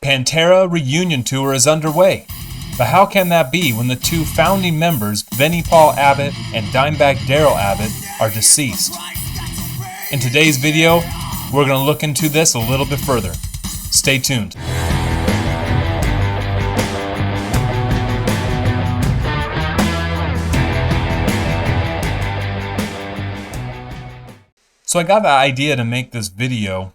Pantera reunion tour is underway. But how can that be when the two founding members, Vinnie Paul Abbott and Dimebag Darrell Abbott, are deceased? In today's video, we're going to look into this a little bit further. Stay tuned. So I got the idea to make this video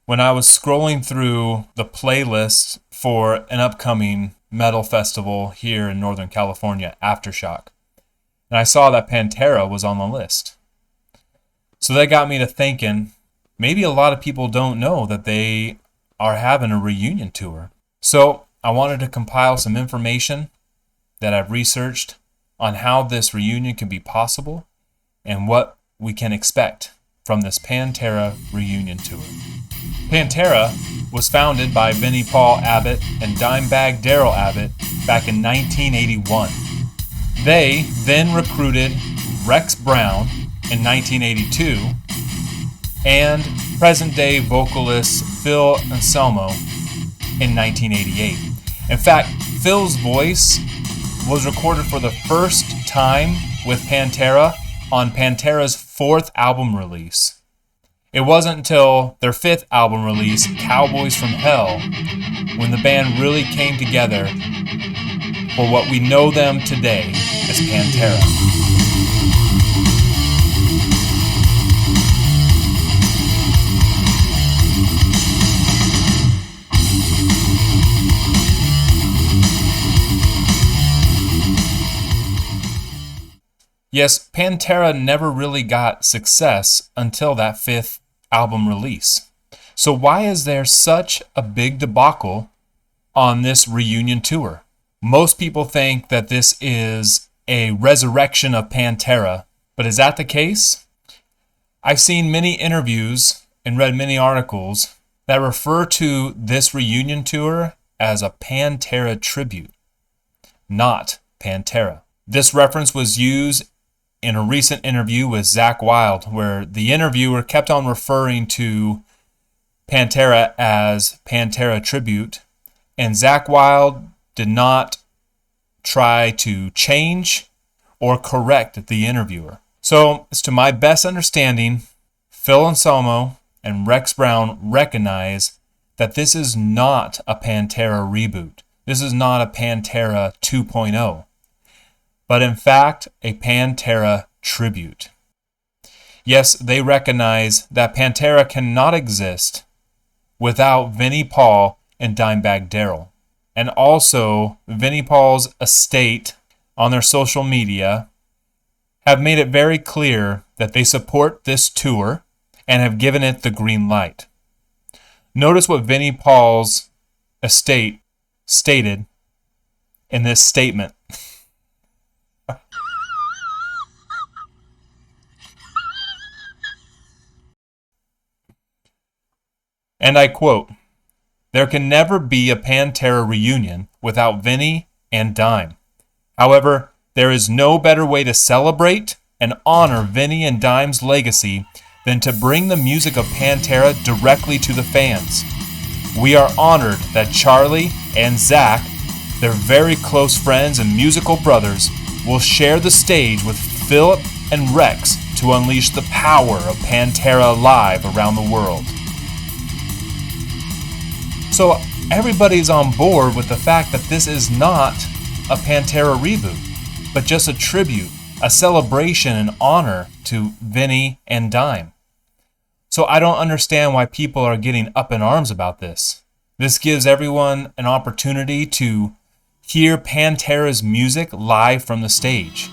when I was scrolling through the playlist for an upcoming metal festival here in Northern California, Aftershock. And I saw that Pantera was on the list. So that got me to thinking, maybe a lot of people don't know that they are having a reunion tour. So I wanted to compile some information that I've researched on how this reunion can be possible and what we can expect from this Pantera reunion tour. Pantera was founded by Vinnie Paul Abbott and Dimebag Darrell Abbott back in 1981. They then recruited Rex Brown in 1982 and present-day vocalist Phil Anselmo in 1988. In fact, Phil's voice was recorded for the first time with Pantera on Pantera's fourth album release. It wasn't until their fifth album release, Cowboys from Hell, when the band really came together for what we know them today as Pantera. Yes, Pantera never really got success until that fifth album release. So why is there such a big debacle on this reunion tour? Most people think that this is a resurrection of Pantera, but is that the case? I've seen many interviews and read many articles that refer to this reunion tour as a Pantera tribute, not Pantera. This reference was used in a recent interview with Zakk Wylde, where the interviewer kept on referring to Pantera as Pantera Tribute, and Zakk Wylde did not try to change or correct the interviewer. So, as to my best understanding, Phil Anselmo and Rex Brown recognize that this is not a Pantera reboot. This is not a Pantera 2.0. But in fact, a Pantera tribute. Yes, they recognize that Pantera cannot exist without Vinnie Paul and Dimebag Darrell. And also, Vinnie Paul's estate on their social media have made it very clear that they support this tour and have given it the green light. Notice what Vinnie Paul's estate stated in this statement. And I quote, "There can never be a Pantera reunion without Vinnie and Dime. However, there is no better way to celebrate and honor Vinnie and Dime's legacy than to bring the music of Pantera directly to the fans. We are honored that Charlie and Zach, their very close friends and musical brothers, will share the stage with Philip and Rex to unleash the power of Pantera live around the world." So everybody's on board with the fact that this is not a Pantera reboot, but just a tribute, a celebration and honor to Vinnie and Dime. So I don't understand why people are getting up in arms about this. This gives everyone an opportunity to hear Pantera's music live from the stage.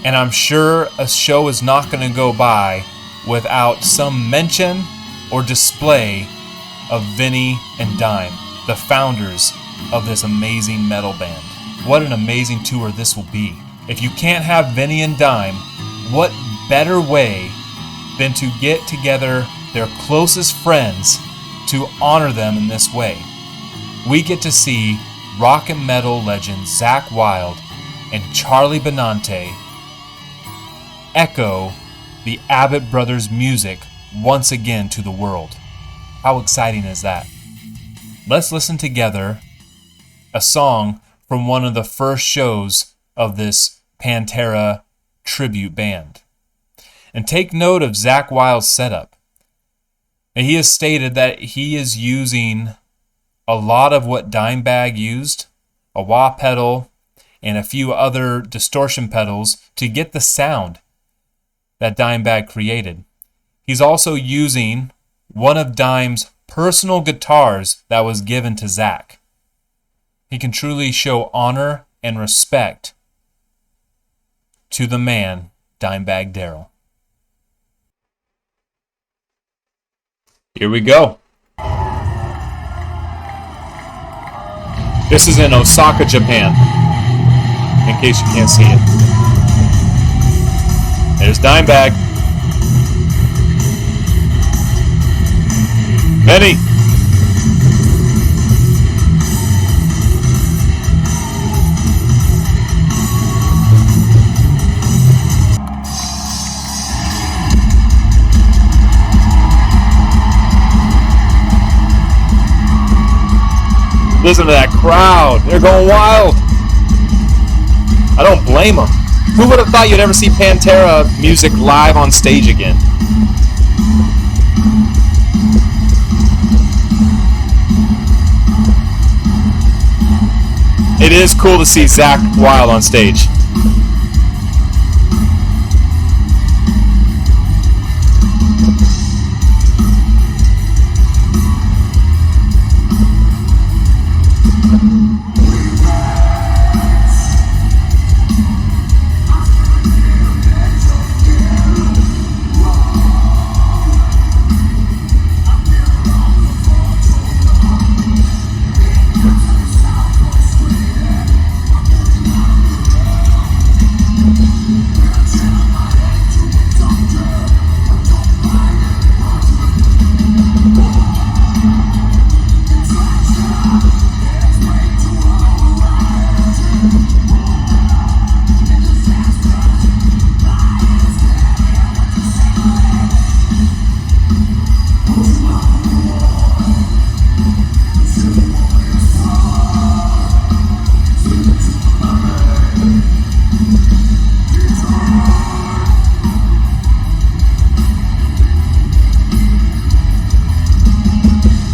And I'm sure a show is not going to go by without some mention or display of Vinnie and Dime, the founders of this amazing metal band. What an amazing tour this will be. If you can't have Vinnie and Dime, what better way than to get together their closest friends to honor them in this way? We get to see rock and metal legends Zakk Wylde and Charlie Benante echo the Abbott brothers' music once again to the world. How exciting is that? let's listen together a song from one of the first shows of this Pantera tribute band. And take note of Zakk Wylde's setup. And he has stated that he is using a lot of what Dimebag used, a wah pedal, and a few other distortion pedals to get the sound that Dimebag created. He's also using one of Dime's personal guitars that was given to Zakk. He can truly show honor and respect to the man, Dimebag Darrell. Here we go. This is in Osaka, Japan, in case you can't see it. There's Dimebag. Vinnie. Listen to that crowd. They're going wild. I don't blame them. Who would have thought you'd ever see Pantera music live on stage again? It is cool to see Zakk Wylde on stage.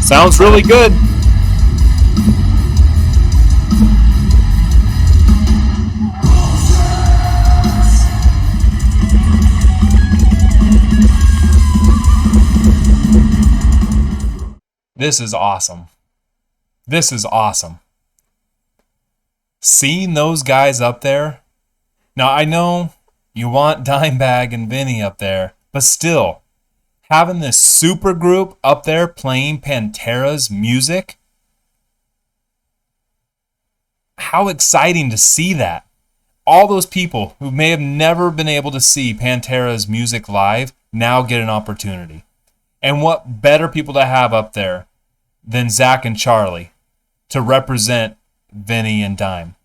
Sounds really good. This is awesome. This is awesome. Seeing those guys up there. Now, I know you want Dimebag and Vinnie up there, but still, having this super group up there playing Pantera's music, how exciting to see that. All those people who may have never been able to see Pantera's music live now get an opportunity. And what better people to have up there than Zakk and Charlie to represent Vinnie and Dime.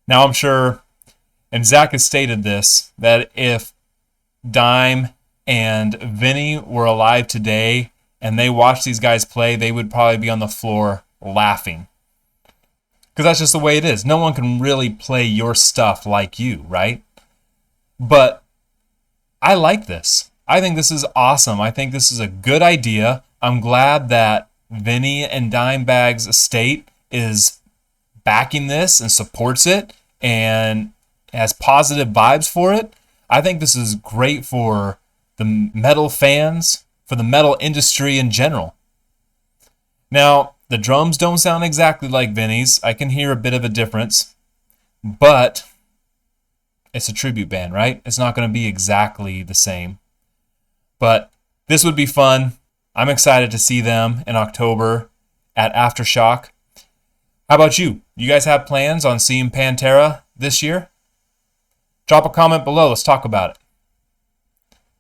Now I'm sure, and Zakk has stated this, that if Dime and Vinnie were alive today and they watched these guys play, they would probably be on the floor laughing. Because that's just the way it is. No one can really play your stuff like you, right? But I like this. I think this is awesome. I think this is a good idea. I'm glad that Vinnie and Dimebag's estate is backing this and supports it and has positive vibes for it. I think this is great for the metal fans, for the metal industry in general. Now, the drums don't sound exactly like Vinnie's. I can hear a bit of a difference, but it's a tribute band, right? It's not going to be exactly the same. But this would be fun. I'm excited to see them in October at Aftershock. How about you? You guys have plans on seeing Pantera this year? Drop a comment below. Let's talk about it.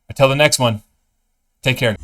Until the next one, take care.